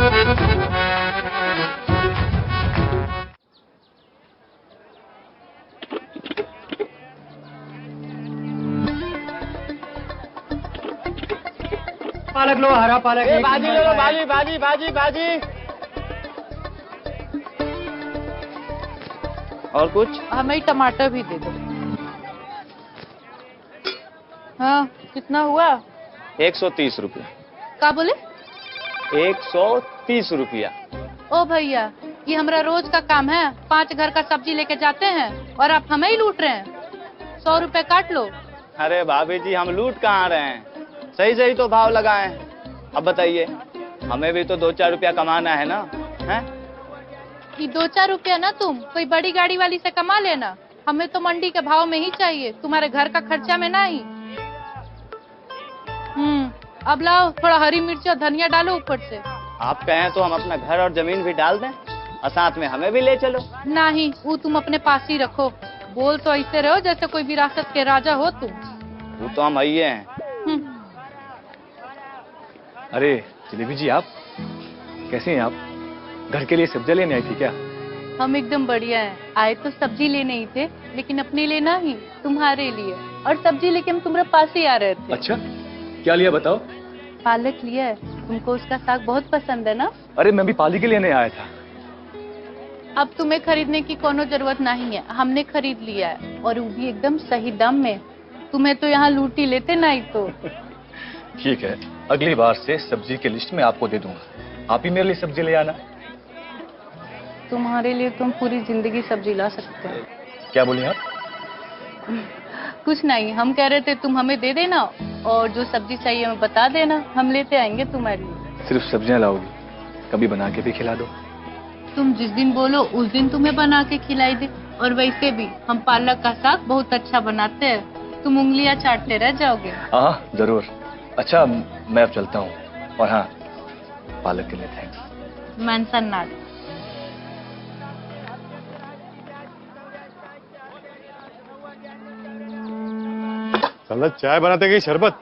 पालक लो, हरा पालक। भाजी ले लो, भाजी भाजी भाजी भाजी। और कुछ? हमें टमाटर भी दे दो। हाँ, कितना हुआ? 130 रुपया। क्या बोले? 130 रुपया। ओ भैया, ये हमारा रोज का काम है। 5 घर का सब्जी लेके जाते हैं और आप हमें ही लूट रहे हैं। 100 रुपए काट लो। अरे भाभी जी, हम लूट कहाँ रहे हैं, सही सही तो भाव लगाए। अब बताइए, हमें भी तो 2-4 रुपया कमाना है ना, हैं? ये 2-4 रुपया ना तुम कोई बड़ी गाड़ी वाली से कमा लेना, हमें तो मंडी के भाव में ही चाहिए, तुम्हारे घर का खर्चा में नहीं। अब लाओ, थोड़ा हरी मिर्च और धनिया डालो ऊपर से। आप कहें तो हम अपना घर और जमीन भी डाल दें और साथ में हमें भी ले चलो। नहीं, वो तुम अपने पास ही रखो। बोल तो ऐसे रहो जैसे कोई विरासत के राजा हो तुम। वो तो हम आइए हैं। अरे जलेबी जी, आप कैसे हैं? आप घर के लिए सब्जी लेने आई थी क्या? हम एकदम बढ़िया हैं। आए तो सब्जी लेने ही थे, लेकिन अपने लिए नहीं, तुम्हारे लिए। और सब्जी लेके हम तुम्हारे पास ही आ रहे थे। अच्छा, क्या लिया बताओ? पालक लिया है, तुमको उसका साग बहुत पसंद है ना? अरे मैं भी पाली के लेने आया था। अब तुम्हें खरीदने की कोनो जरूरत नहीं है, हमने खरीद लिया है, और वो भी एकदम सही दाम में। तुम्हें तो यहाँ लूटी लेते नहीं तो। ठीक है, अगली बार से सब्जी की लिस्ट में आपको दे दूंगा, आप ही मेरे लिए सब्जी ले आना। तुम्हारे लिए तुम पूरी जिंदगी सब्जी ला सकते हो। क्या बोली आप? कुछ नहीं, हम कह रहे थे तुम हमें दे देना और जो सब्जी चाहिए हमें बता देना, हम लेते आएंगे तुम्हारे लिए। सिर्फ सब्जियां लाओगी? कभी बना के भी खिला दो। तुम जिस दिन बोलो उस दिन तुम्हें बना के खिलाई दे। और वैसे भी हम पालक का साग बहुत अच्छा बनाते हैं, तुम उंगलियां चाटते रह जाओगे। हाँ जरूर। अच्छा, मैं अब चलता हूँ। और हाँ, पालक के लिए थैंक्स। Mention not. साला चाय बनाते गई शरबत।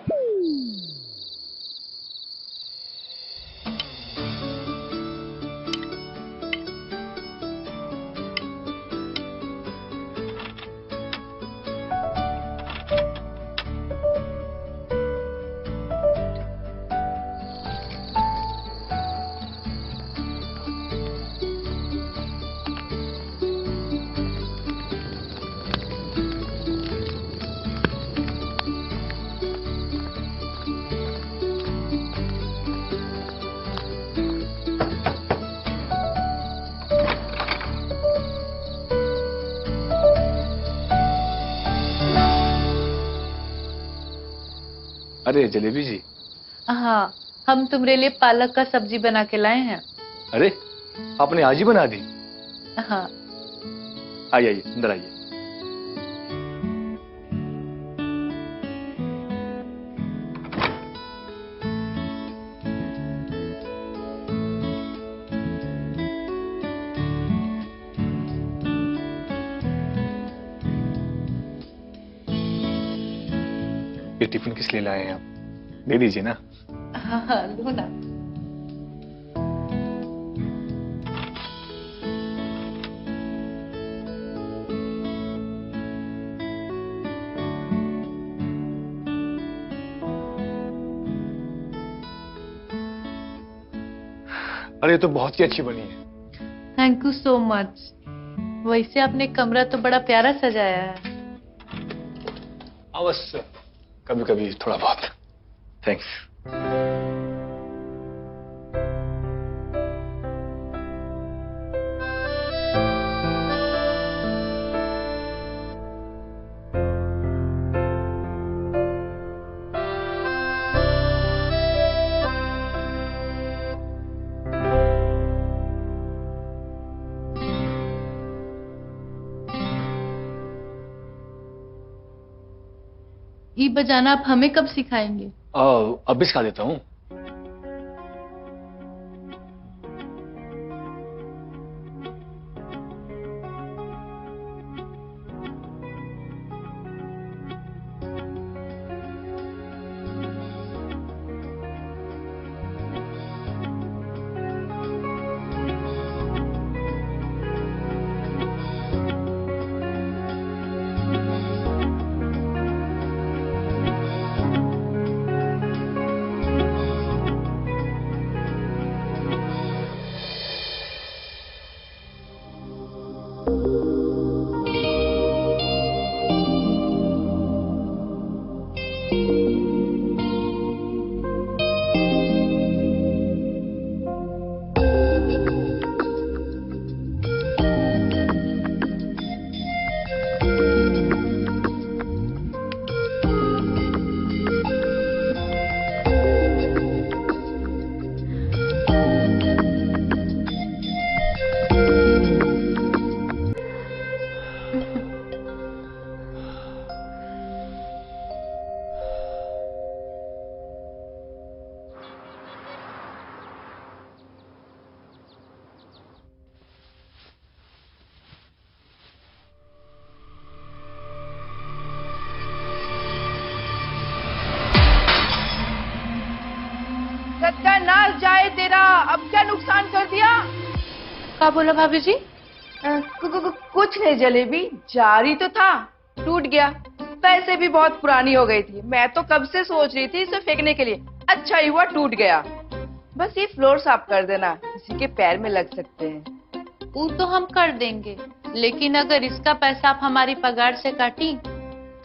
अरे जलेबी जी। हाँ, हम तुम्हारे लिए पालक का सब्जी बना के लाए हैं। अरे आपने आज ही बना दी? हाँ। आइए आइए, अंदर आइए। ये टिफिन किस लिए लाए हैं आप? दे दीजिए ना। हाँ, लो ना। अरे ये तो बहुत ही अच्छी बनी है। Thank you so much. वैसे आपने कमरा तो बड़ा प्यारा सजाया है। अवश्य, कभी कभी थोड़ा बहुत। थैंक्स। ये बजाना आप हमें कब सिखाएंगे? अब भी सिखा देता हूँ। जाए तेरा, अब क्या नुकसान कर दिया? क्या बोला भाभी जी? कुछ नहीं जलेबी, जारी तो था, टूट गया। पैसे भी बहुत पुरानी हो गई थी, मैं तो कब से सोच रही थी इसे फेंकने के लिए, अच्छा ही हुआ टूट गया। बस ये फ्लोर साफ कर देना, किसी के पैर में लग सकते हैं। वो तो हम कर देंगे, लेकिन अगर इसका पैसा आप हमारी पगार से काटी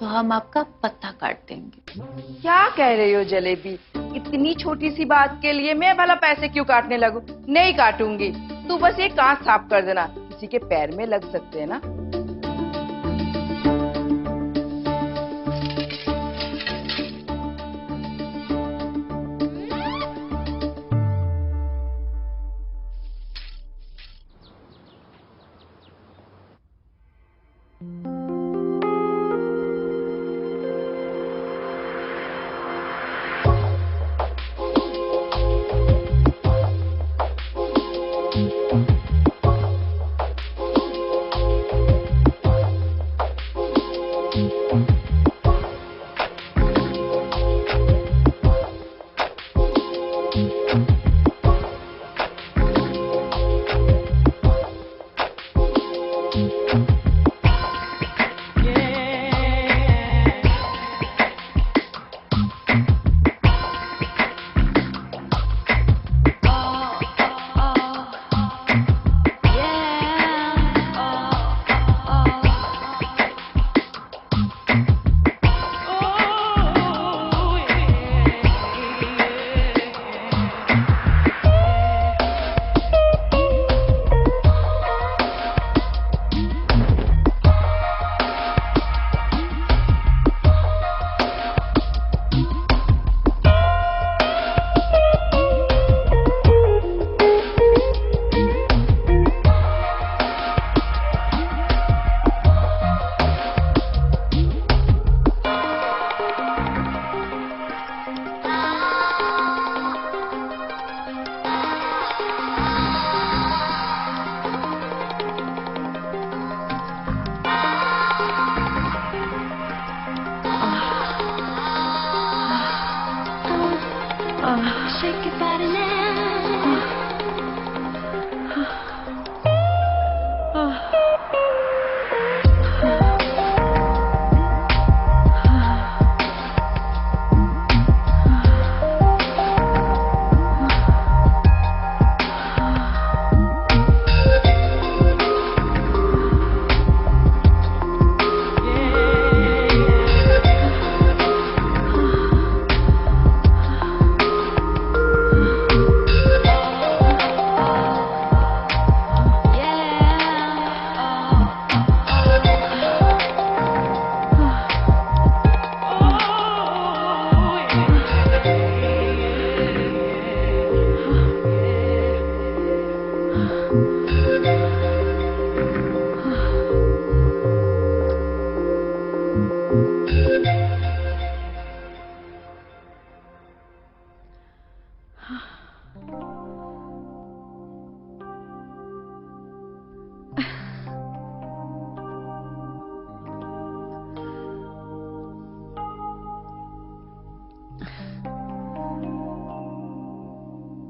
तो हम आपका पत्ता काट देंगे। क्या कह रही हो जलेबी, इतनी छोटी सी बात के लिए मैं भला पैसे क्यों काटने लगूं? नहीं काटूंगी, तू बस ये कांच साफ कर देना, किसी के पैर में लग सकते हैं ना। Shake your body now.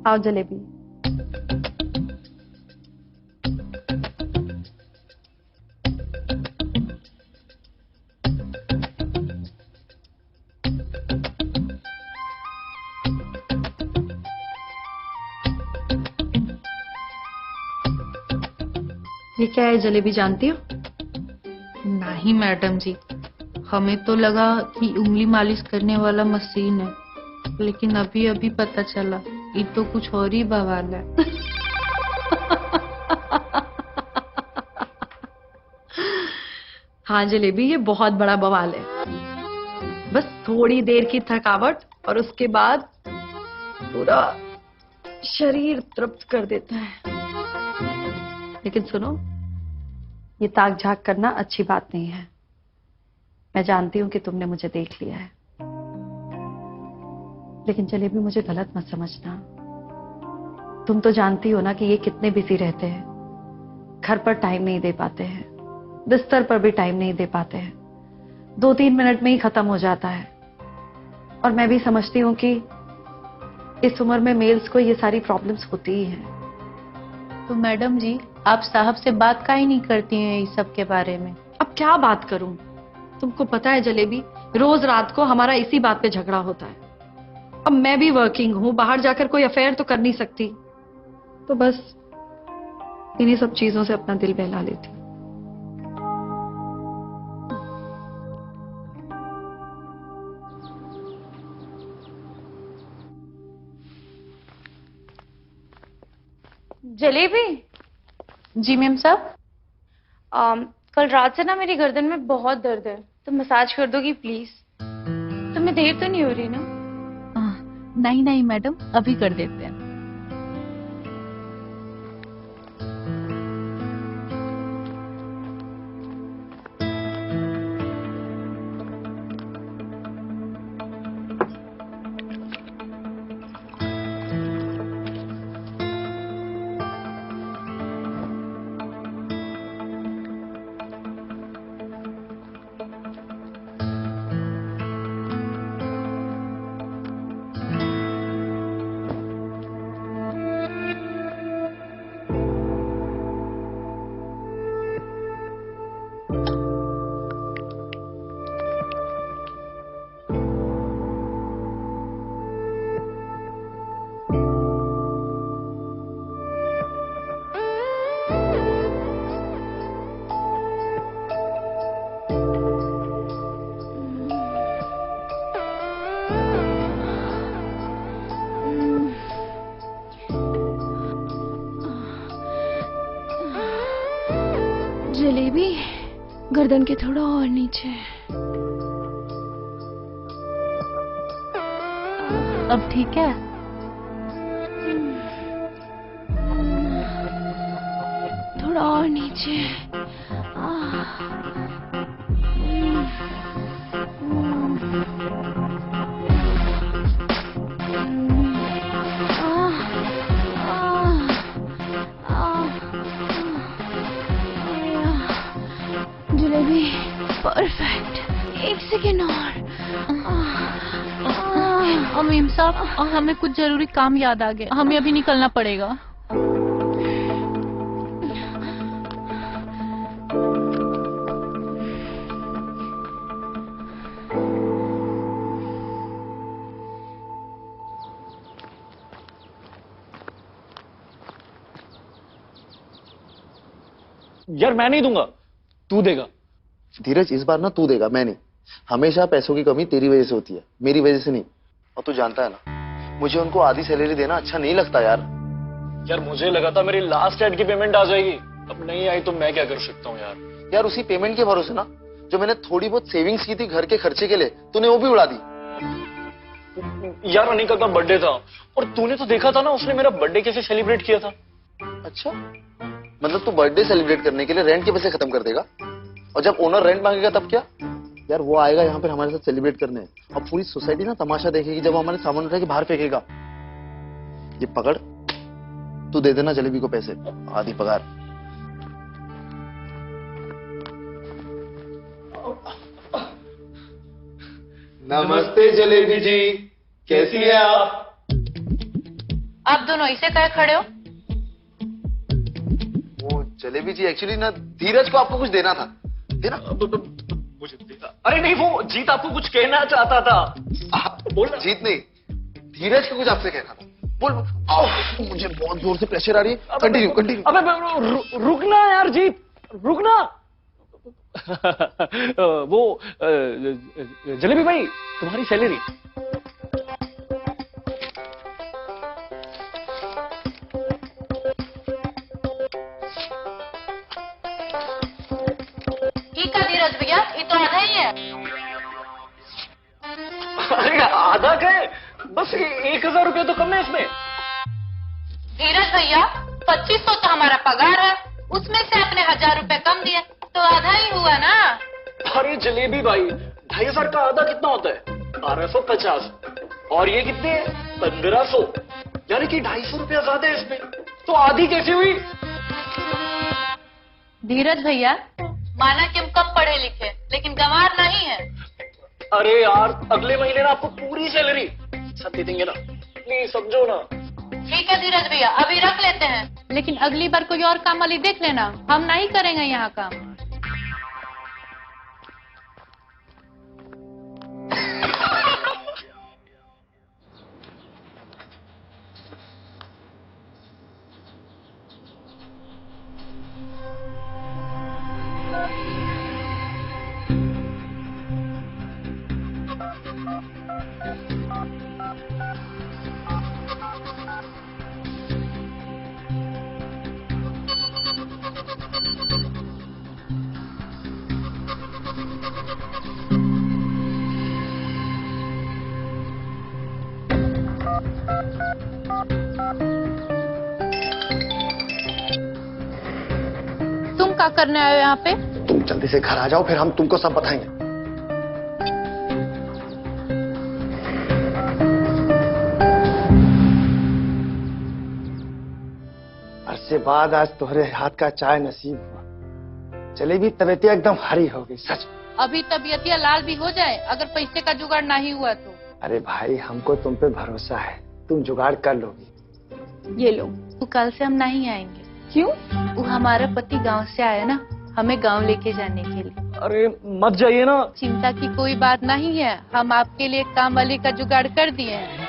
आओ जलेबी। ये क्या है जलेबी, जानती हो? नहीं मैडम जी, हमें तो लगा कि उंगली मालिश करने वाला मशीन है, लेकिन अभी अभी पता चला ये तो कुछ और ही बवाल है। हाँ जलेबी, ये बहुत बड़ा बवाल है। बस थोड़ी देर की थकावट और उसके बाद पूरा शरीर तृप्त कर देता है। लेकिन सुनो, ये ताक झाक करना अच्छी बात नहीं है। मैं जानती हूं कि तुमने मुझे देख लिया है, लेकिन जलेबी मुझे गलत मत समझना। तुम तो जानती हो ना कि ये कितने बिजी रहते हैं, घर पर टाइम नहीं दे पाते हैं, बिस्तर पर भी टाइम नहीं दे पाते हैं, 2-3 मिनट में ही खत्म हो जाता है। और मैं भी समझती हूँ कि इस उम्र में मेल्स को ये सारी प्रॉब्लम्स होती ही हैं। तो मैडम जी, आप साहब से बात काहे नहीं करती हैं इस सब के बारे में? अब क्या बात करूं? तुमको पता है जलेबी, रोज रात को हमारा इसी बात पे झगड़ा होता है। अब मैं भी वर्किंग हूं, बाहर जाकर कोई अफेयर तो कर नहीं सकती, तो बस इन्हीं सब चीजों से अपना दिल बहला लेती हूं। जलेबी, जी मैम साहब। कल रात से ना मेरी गर्दन में बहुत दर्द है, तो मसाज कर दोगी प्लीज? तुम्हें देर तो नहीं हो रही ना? नहीं नहीं मैडम, अभी कर देते हैं। जलेबी, गर्दन के थोड़ा और नीचे। अब ठीक है? थोड़ा और नीचे। जलेबी, परफेक्ट। एक सेकेंड और। मीम साहब, हमें कुछ जरूरी काम याद आ गया, हमें अभी निकलना पड़ेगा। यार मैं नहीं दूंगा, तू देगा। धीरज, इस बार ना तू देगा, मैं नहीं। हमेशा पैसों की कमी तेरी वजह से होती है, मेरी वजह से नहीं। और तू जानता है ना, मुझे उनको आधी सैलरी देना अच्छा नहीं लगता यार। यार मुझे लगा था मेरी लास्ट एड की पेमेंट आ जाएगी, अब नहीं आई तो मैं क्या कर सकता हूँ यार। यार उसी पेमेंट के भरोसे ना, जो मैंने थोड़ी बहुत सेविंग्स की थी घर के खर्चे के लिए, तूने वो भी उड़ा दी। यार अनिका का बर्थडे था और तूने तो देखा था ना उसने मेरा बर्थडे कैसे सेलिब्रेट किया था। अच्छा, मतलब तू बर्थडे सेलिब्रेट करने के लिए रेंट के पैसे खत्म कर देगा, और जब ओनर रेंट मांगेगा तब क्या? यार वो आएगा यहाँ पर हमारे साथ सेलिब्रेट करने, अब पूरी सोसाइटी ना तमाशा देखेगी जब वो हमारे सामान उठा के बाहर फेंकेगा। ये पकड़, तू दे देना जलेबी को पैसे, आधी पगार। नमस्ते जलेबी जी, कैसी है आप? आप दोनों ऐसे काहे खड़े हो? वो जलेबी जी, एक्चुअली ना धीरज को आपको कुछ देना था। देना? मुझे देना? अरे नहीं, वो जीत आपको कुछ कहना चाहता था। बोल। जीत नहीं, धीरज को कुछ आपसे कहना था। बोल। आओ, मुझे बहुत जोर से प्रेशर आ रही है। Continue continue. अबे रुकना यार जीत, रुकना। वो जलेबी भाई, तुम्हारी सैलरी। ठीक है धीरज भैया, ये तो आधा ही है। अरे आधा क्या, बस 1000 रुपया तो कम है इसमें। धीरज भैया, 2500 तो हमारा पगार है, उसमें से आपने 1000 रुपए कम दिए, तो आधा ही हुआ ना। अरे जलेबी भाई, 2500 का आधा कितना होता है? 1250। और ये कितने? 1500, यानी कि 250 रुपया ज्यादा है इसमें, तो आधी कैसे हुई? धीरज भैया, माना कि हम कम पढ़े लिखे, लेकिन गंवार नहीं है। अरे यार, अगले महीने ना आपको पूरी सैलरी सब दे देंगे ना, प्लीज समझो ना। ठीक है धीरज भैया, अभी रख लेते हैं, लेकिन अगली बार कोई और काम वाली देख लेना, हम नहीं करेंगे यहाँ काम। तुम क्या करने आए हो यहाँ पे? तुम जल्दी से घर आ जाओ, फिर हम तुमको सब बताएंगे। अरसे बाद आज तुम्हारे हाथ का चाय नसीब हुआ। जलेबी तबीयतिया एकदम हरी हो गई, सच। अभी तबीयतिया लाल भी हो जाए अगर पैसे का जुगाड़ नहीं हुआ तो। अरे भाई, हमको तुम पे भरोसा है, तुम जुगाड़ कर लोगी। ये लो। तो कल से हम नहीं आएंगे। क्यों? वो हमारा पति गांव से आया ना, हमें गांव लेके जाने के लिए। अरे मत जाइए ना। चिंता की कोई बात नहीं है, हम आपके लिए काम वाली का जुगाड़ कर दिए हैं।